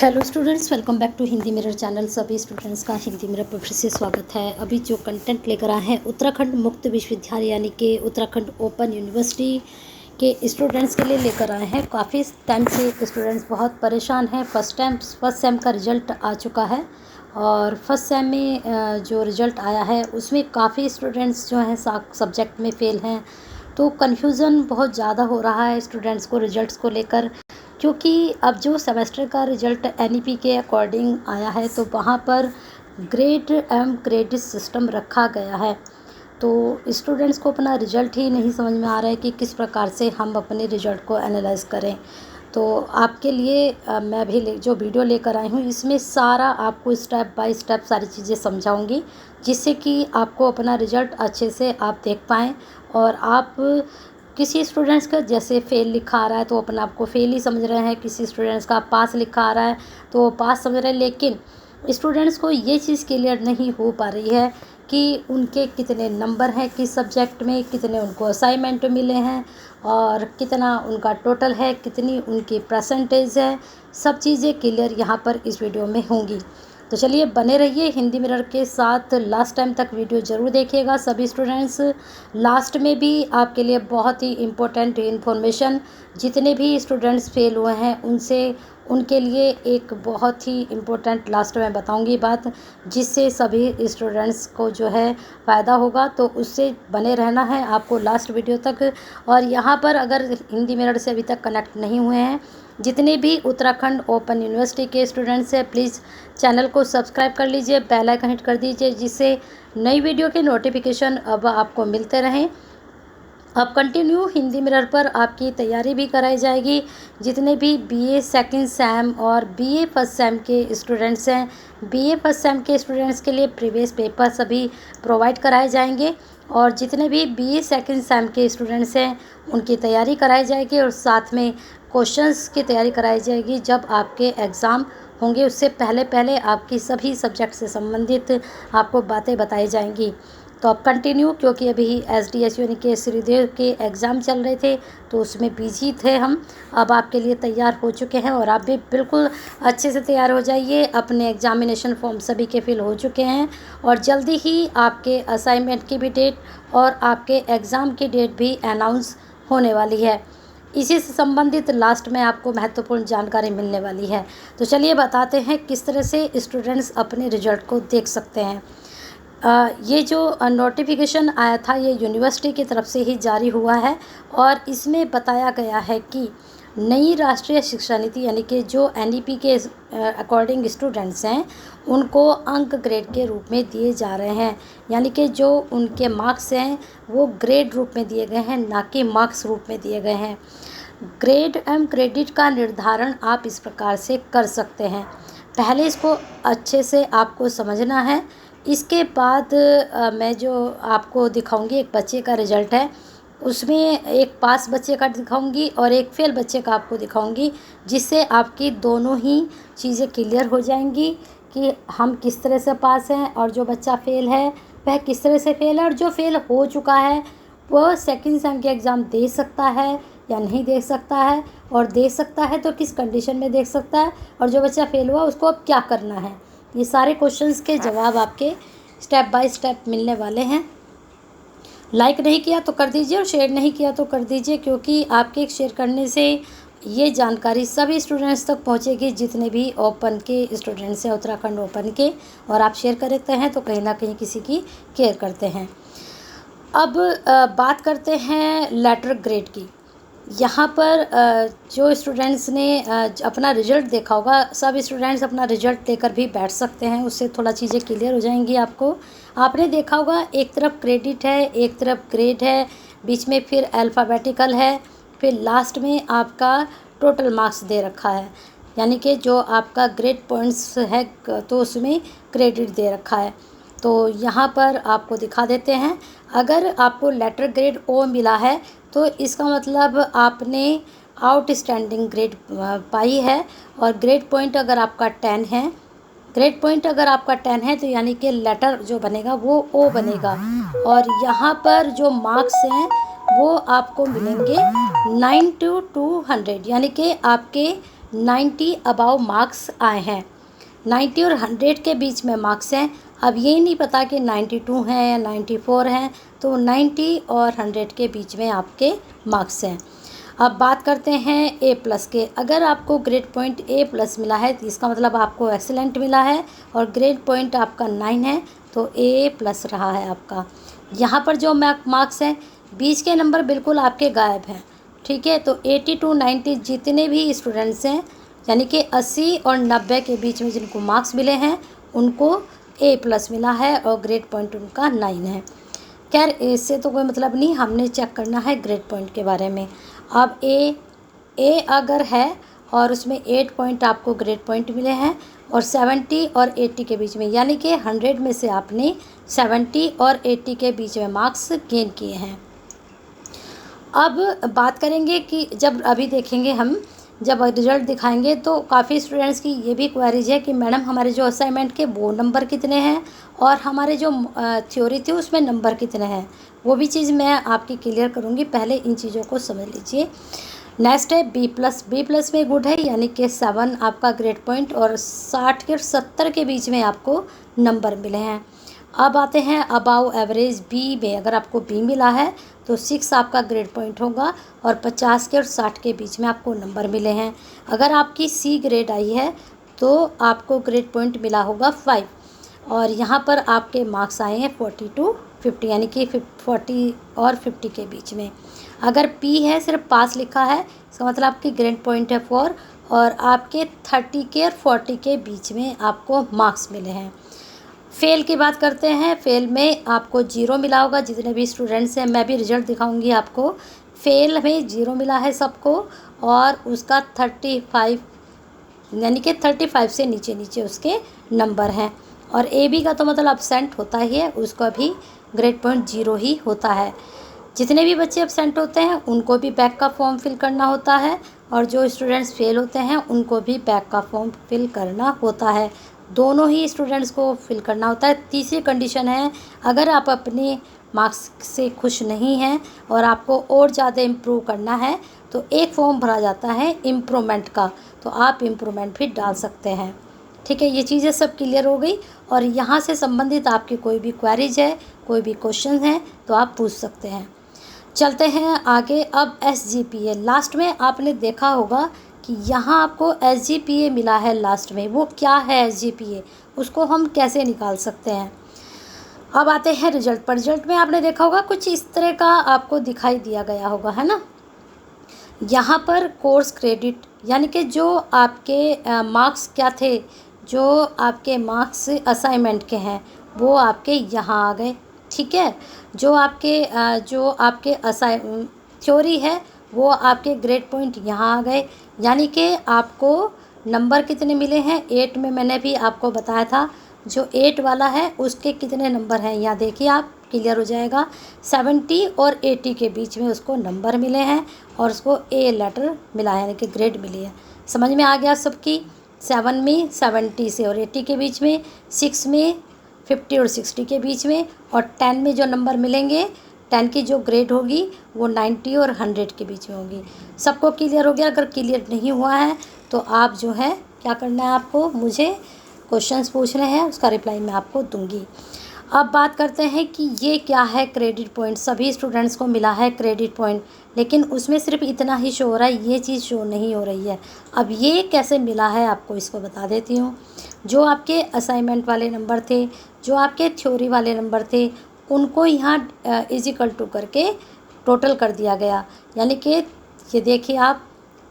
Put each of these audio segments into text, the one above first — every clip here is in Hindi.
Hello students, welcome back to Hindi mirror channel. सभी स्टूडेंट्स का हिंदी मिरर पर फिर से स्वागत है। अभी जो कंटेंट लेकर आए हैं उत्तराखंड मुक्त विश्वविद्यालय यानी कि उत्तराखंड ओपन यूनिवर्सिटी के स्टूडेंट्स के लिए लेकर आए हैं। काफ़ी टाइम से स्टूडेंट्स बहुत परेशान हैं। फर्स्ट सेम का रिज़ल्ट आ चुका है और फर्स्ट सेम में जो रिज़ल्ट आया है उसमें काफ़ी स्टूडेंट्स जो हैं सब्जेक्ट में फ़ेल हैं। तो कन्फ्यूज़न बहुत ज़्यादा हो रहा है स्टूडेंट्स को रिज़ल्ट्स को लेकर, क्योंकि अब जो सेमेस्टर का रिज़ल्ट एनईपी के अकॉर्डिंग आया है तो वहाँ पर ग्रेड एम क्रेडिट सिस्टम रखा गया है। तो स्टूडेंट्स को अपना रिज़ल्ट ही नहीं समझ में आ रहा है कि किस प्रकार से हम अपने रिज़ल्ट को एनालाइज करें। तो आपके लिए मैं भी जो वीडियो लेकर आई हूँ इसमें सारा आपको स्टेप बाय स्टेप सारी चीज़ें समझाऊंगी, जिससे कि आपको अपना रिज़ल्ट अच्छे से आप देख पाएँ। और आप किसी स्टूडेंट्स का जैसे फ़ेल लिखा आ रहा है तो अपने आप को फ़ेल ही समझ रहे हैं, किसी स्टूडेंट्स का पास लिखा आ रहा है तो वो पास समझ रहे हैं। लेकिन स्टूडेंट्स को ये चीज़ क्लियर नहीं हो पा रही है कि उनके कितने नंबर हैं किस सब्जेक्ट में, कितने उनको असाइनमेंट मिले हैं और कितना उनका टोटल है, कितनी उनकी परसेंटेज है। सब चीज़ें क्लियर यहाँ पर इस वीडियो में होंगी। तो चलिए बने रहिए हिंदी मिरर के साथ, लास्ट टाइम तक वीडियो ज़रूर देखिएगा सभी स्टूडेंट्स। लास्ट में भी आपके लिए बहुत ही इम्पोर्टेंट इन्फॉर्मेशन, जितने भी स्टूडेंट्स फेल हुए हैं उनके लिए एक बहुत ही इम्पोर्टेंट लास्ट में बताऊंगी बात, जिससे सभी स्टूडेंट्स को जो है फ़ायदा होगा। तो उससे बने रहना है आपको लास्ट वीडियो तक। और यहाँ पर अगर हिंदी मिरर से अभी तक कनेक्ट नहीं हुए हैं, जितने भी उत्तराखंड ओपन यूनिवर्सिटी के स्टूडेंट्स हैं, प्लीज़ चैनल को सब्सक्राइब कर लीजिए, बेल आइकन हिट कर दीजिए, जिससे नई वीडियो के नोटिफिकेशन अब आपको मिलते रहें। अब कंटिन्यू हिंदी मिरर पर आपकी तैयारी भी कराई जाएगी। जितने भी बीए सेकंड सेम और बीए फर्स्ट सेम के स्टूडेंट्स हैं, बीए फर्स्ट सेम के स्टूडेंट्स के लिए प्रीवियस पेपर सभी प्रोवाइड कराए जाएंगे और जितने भी बीए सेकंड सेम के स्टूडेंट्स हैं उनकी तैयारी कराई जाएगी और साथ में क्वेश्चंस की तैयारी कराई जाएगी। जब आपके एग्ज़ाम होंगे उससे पहले पहले आपकी सभी सब्जेक्ट से संबंधित आपको बातें बताई जाएंगी। तो अब कंटिन्यू, क्योंकि अभी एसडीएस यानी कि श्रीदेव के एग्ज़ाम चल रहे थे तो उसमें बिजी थे हम। अब आपके लिए तैयार हो चुके हैं और आप भी बिल्कुल अच्छे से तैयार हो जाइए। अपने एग्ज़ामिनेशन फॉर्म सभी के फिल हो चुके हैं और जल्दी ही आपके असाइनमेंट की भी डेट और आपके एग्ज़ाम की डेट भी अनाउंस होने वाली है। इसी से संबंधित लास्ट में आपको महत्वपूर्ण जानकारी मिलने वाली है। तो चलिए बताते हैं किस तरह से स्टूडेंट्स अपने रिजल्ट को देख सकते हैं। ये जो नोटिफिकेशन आया था ये यूनिवर्सिटी की तरफ से ही जारी हुआ है और इसमें बताया गया है कि नई राष्ट्रीय शिक्षा नीति यानी कि जो एनईपी के अकॉर्डिंग स्टूडेंट्स हैं उनको अंक ग्रेड के रूप में दिए जा रहे हैं। यानी कि जो उनके मार्क्स हैं वो ग्रेड रूप में दिए गए हैं, ना कि मार्क्स रूप में दिए गए हैं। ग्रेड एम क्रेडिट का निर्धारण आप इस प्रकार से कर सकते हैं। पहले इसको अच्छे से आपको समझना है। इसके बाद मैं जो आपको दिखाऊंगी एक बच्चे का रिज़ल्ट है, उसमें एक पास बच्चे का दिखाऊंगी और एक फेल बच्चे का आपको दिखाऊंगी, जिससे आपकी दोनों ही चीज़ें क्लियर हो जाएंगी कि हम किस तरह से पास हैं और जो बच्चा फेल है वह किस तरह से फेल है, और जो फेल हो चुका है वह सेकंड सेम के एग्ज़ाम दे सकता है या नहीं दे सकता है, और दे सकता है तो किस कंडीशन में दे सकता है, और जो बच्चा फेल हुआ उसको अब क्या करना है। ये सारे क्वेश्चंस के जवाब आपके स्टेप बाय स्टेप मिलने वाले हैं। लाइक नहीं किया तो कर दीजिए और शेयर नहीं किया तो कर दीजिए, क्योंकि आपके शेयर करने से ये जानकारी सभी स्टूडेंट्स तक पहुंचेगी जितने भी ओपन के स्टूडेंट्स हैं, उत्तराखंड ओपन के। और आप शेयर करते हैं तो कहीं ना कहीं किसी की केयर करते हैं। अब बात करते हैं लेटर ग्रेड की। यहाँ पर जो स्टूडेंट्स ने अपना रिज़ल्ट देखा होगा, सब स्टूडेंट्स अपना रिज़ल्ट लेकर भी बैठ सकते हैं, उससे थोड़ा चीज़ें क्लियर हो जाएंगी आपको। आपने देखा होगा एक तरफ क्रेडिट है, एक तरफ ग्रेड है, बीच में फिर अल्फ़ाबेटिकल है, फिर लास्ट में आपका टोटल मार्क्स दे रखा है। यानी कि जो आपका ग्रेड पॉइंट्स है तो उसमें क्रेडिट दे रखा है। तो यहाँ पर आपको दिखा देते हैं। अगर आपको लेटर ग्रेड ओ मिला है तो इसका मतलब आपने आउटस्टैंडिंग ग्रेड पाई है। और ग्रेड पॉइंट अगर आपका 10 है, ग्रेड पॉइंट अगर आपका 10 है तो यानी कि लेटर जो बनेगा वो ओ बनेगा। और यहाँ पर जो मार्क्स हैं वो आपको मिलेंगे 9 to 200, यानी कि आपके 90 अबाव मार्क्स आए हैं। 90 और 100 के बीच में मार्क्स हैं। अब ये नहीं पता कि 92 हैं या 94 हैं, तो 90 और 100 के बीच में आपके मार्क्स हैं। अब बात करते हैं ए प्लस के। अगर आपको ग्रेड पॉइंट ए प्लस मिला है तो इसका मतलब आपको एक्सीलेंट मिला है, और ग्रेड पॉइंट आपका 9 है तो ए प्लस रहा है आपका। यहाँ पर जो मार्क्स हैं, बीच के नंबर बिल्कुल आपके गायब हैं, ठीक है। तो 80 to 90 जितने भी स्टूडेंट्स हैं, यानी कि 80 और 90 के बीच में जिनको मार्क्स मिले हैं उनको ए प्लस मिला है, और ग्रेड पॉइंट उनका 9 है। खैर इससे तो कोई मतलब नहीं, हमने चेक करना है ग्रेड पॉइंट के बारे में। अब ए अगर है और उसमें 8 पॉइंट आपको ग्रेड पॉइंट मिले हैं, और 70 और 80 के बीच में, यानी कि 100 में से आपने 70 और 80 के बीच में मार्क्स गेन किए हैं। अब बात करेंगे कि जब अभी देखेंगे हम, जब रिजल्ट दिखाएंगे तो काफ़ी स्टूडेंट्स की ये भी क्वेरीज है कि मैडम हमारे जो असाइनमेंट के वो नंबर कितने हैं, और हमारे जो थ्योरी थी उसमें नंबर कितने हैं, वो भी चीज़ मैं आपकी क्लियर करूँगी। पहले इन चीज़ों को समझ लीजिए। नेक्स्ट है बी प्लस में गुड है, यानी कि 7 आपका ग्रेड पॉइंट, और 60 के 70 के बीच में आपको नंबर मिले हैं। अब आते हैं अबाव एवरेज बी में। अगर आपको बी मिला है तो 6 आपका ग्रेड पॉइंट होगा, और 50 के और 60 के बीच में आपको नंबर मिले हैं। अगर आपकी सी ग्रेड आई है तो आपको ग्रेड पॉइंट मिला होगा 5, और यहाँ पर आपके मार्क्स आए हैं 40 to 50, यानी कि 40 और 50 के बीच में। अगर पी है, सिर्फ पास लिखा है, इसका मतलब आपकी ग्रेड पॉइंट है 4, और आपके 30 के और 40 के बीच में आपको मार्क्स मिले हैं। फेल की बात करते हैं। फेल में आपको 0 मिला होगा जितने भी स्टूडेंट्स हैं, मैं भी रिजल्ट दिखाऊंगी आपको। फेल में 0 मिला है सबको, और उसका 35, यानी कि 35 से नीचे नीचे उसके नंबर हैं। और ए बी का तो मतलब अब्सेंट होता ही है, उसका भी ग्रेड पॉइंट 0 ही होता है। जितने भी बच्चे अब्सेंट होते हैं उनको भी बैक का फॉर्म फिल करना होता है, और जो स्टूडेंट्स फेल होते हैं उनको भी बैक का फॉर्म फिल करना होता है। दोनों ही स्टूडेंट्स को फिल करना होता है। तीसरी कंडीशन है, अगर आप अपने मार्क्स से खुश नहीं हैं और आपको और ज़्यादा इम्प्रूव करना है तो एक फॉर्म भरा जाता है इम्प्रूवमेंट का, तो आप इम्प्रूवमेंट भी डाल सकते हैं। ठीक है, ये चीज़ें सब क्लियर हो गई। और यहाँ से संबंधित आपकी कोई भी क्वेरीज है, कोई भी क्वेश्चन है तो आप पूछ सकते हैं। चलते हैं आगे। अब SGPA लास्ट में आपने देखा होगा कि यहाँ आपको SGPA मिला है लास्ट में। वो क्या है SGPA, उसको हम कैसे निकाल सकते हैं। अब आते हैं रिजल्ट पर। रिजल्ट में आपने देखा होगा कुछ इस तरह का आपको दिखाई दिया गया होगा, है ना। यहाँ पर कोर्स क्रेडिट, यानी कि जो आपके मार्क्स क्या थे, जो आपके मार्क्स असाइनमेंट के हैं वो आपके यहाँ आ गए। ठीक है, जो आपके थ्योरी है वो आपके ग्रेड पॉइंट यहाँ आ गए, यानी कि आपको नंबर कितने मिले हैं। 8 में मैंने भी आपको बताया था, जो 8 वाला है उसके कितने नंबर हैं यहाँ देखिए, आप क्लियर हो जाएगा। 70 और 80 के बीच में उसको नंबर मिले हैं, और उसको ए लेटर मिला है, यानी कि ग्रेड मिली है। समझ में आ गया सबकी। 7 में 70 से और 80 के बीच में, 6 में 50 और 60 के बीच में, और 10 में जो नंबर मिलेंगे, 10 की जो ग्रेड होगी वो 90 और 100 के बीच में होगी। सबको क्लियर हो गया। अगर क्लियर नहीं हुआ है तो आप जो है क्या करना है, आपको मुझे क्वेश्चंस पूछने हैं, उसका रिप्लाई मैं आपको दूंगी। अब बात करते हैं कि ये क्या है क्रेडिट पॉइंट। सभी स्टूडेंट्स को मिला है क्रेडिट पॉइंट, लेकिन उसमें सिर्फ इतना ही शो हो रहा है, ये चीज़ शो नहीं हो रही है। अब ये कैसे मिला है आपको इसको बता देती हूँ। जो आपके असाइनमेंट वाले नंबर थे, जो आपके थ्योरी वाले नंबर थे, उनको यहाँ इजिकल टू करके टोटल कर दिया गया। यानी कि ये देखिए आप,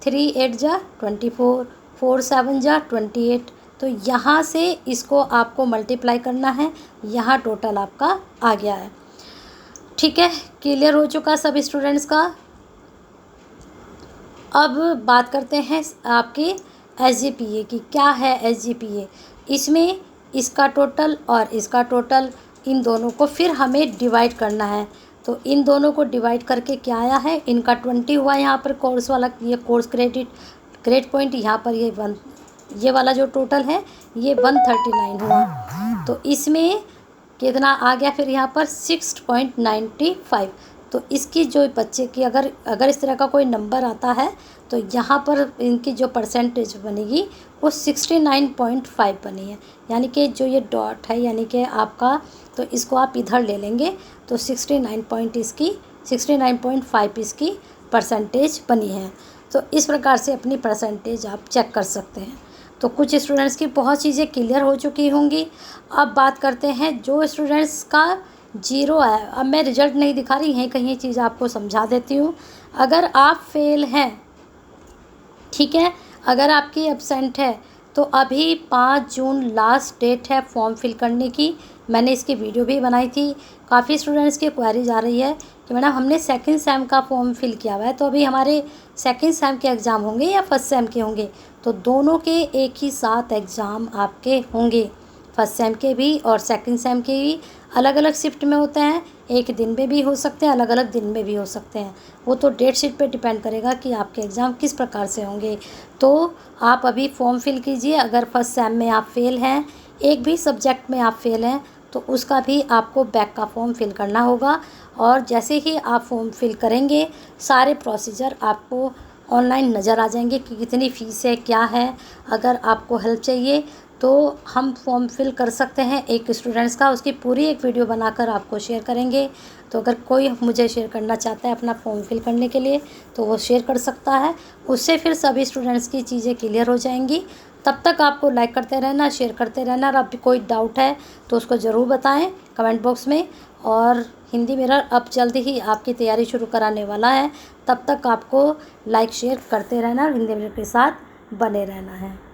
3 8 जा 24, 4 7 जा 28, तो यहाँ से इसको आपको मल्टीप्लाई करना है, यहाँ टोटल आपका आ गया है। ठीक है, क्लियर हो चुका सब स्टूडेंट्स का। अब बात करते हैं आपके SGPA की। क्या है SGPA, इसमें इसका टोटल और इसका टोटल, इन दोनों को फिर हमें डिवाइड करना है। तो इन दोनों को डिवाइड करके क्या आया है, इनका 20 हुआ यहाँ पर कोर्स वाला, ये कोर्स ग्रेड पॉइंट, यहाँ पर ये वाला जो टोटल है ये 139 हुआ। तो इसमें कितना आ गया फिर यहाँ पर 6.95। तो इसकी जो बच्चे की अगर इस तरह का कोई नंबर आता है तो यहाँ पर इनकी जो परसेंटेज बनेगी वो 69.5 बनी है। यानी कि जो ये डॉट है यानी कि आपका, तो इसको आप इधर ले लेंगे तो 69.5 इसकी परसेंटेज बनी है। तो इस प्रकार से अपनी परसेंटेज आप चेक कर सकते हैं। तो कुछ स्टूडेंट्स की बहुत चीज़ें क्लियर हो चुकी होंगी। अब बात करते हैं जो स्टूडेंट्स का 0 है। अब मैं रिजल्ट नहीं दिखा रही है, कहीं चीज़ आपको समझा देती हूँ। अगर आप फेल हैं, ठीक है, अगर आपकी एब्सेंट है तो अभी 5 जून लास्ट डेट है फॉर्म फिल करने की। मैंने इसकी वीडियो भी बनाई थी। काफ़ी स्टूडेंट्स की क्वेरीज आ रही है कि मैडम हमने सेकंड सेम का फॉर्म फिल किया हुआ है, तो अभी हमारे सेकंड सेम के एग्ज़ाम होंगे या फर्स्ट सेम के होंगे? तो दोनों के एक ही साथ एग्ज़ाम आपके होंगे। फर्स्ट सेम के भी और सेकंड सेम के भी अलग अलग शिफ्ट में होते हैं। एक दिन में भी हो सकते हैं, अलग अलग दिन में भी हो सकते हैं। वो तो डेट शीट पे डिपेंड करेगा कि आपके एग्ज़ाम किस प्रकार से होंगे। तो आप अभी फॉर्म फिल कीजिए। अगर फर्स्ट सेम में आप फेल हैं, एक भी सब्जेक्ट में आप फेल हैं, तो उसका भी आपको बैक का फॉर्म फिल करना होगा। और जैसे ही आप फॉर्म फिल करेंगे, सारे प्रोसीजर आपको ऑनलाइन नज़र आ जाएंगे कि कितनी फ़ीस है, क्या है। अगर आपको हेल्प चाहिए तो हम फॉर्म फिल कर सकते हैं एक स्टूडेंट्स का, उसकी पूरी एक वीडियो बनाकर आपको शेयर करेंगे। तो अगर कोई मुझे शेयर करना चाहता है अपना फॉर्म फिल करने के लिए तो वो शेयर कर सकता है। उससे फिर सभी स्टूडेंट्स की चीज़ें क्लियर हो जाएंगी। तब तक आपको लाइक करते रहना, शेयर करते रहना। और अब भी कोई डाउट है तो उसको ज़रूर बताएं कमेंट बॉक्स में। और हिंदी मिरर अब जल्द ही आपकी तैयारी शुरू कराने वाला है। तब तक आपको लाइक शेयर करते रहना और हिंदी मिरर के साथ बने रहना है।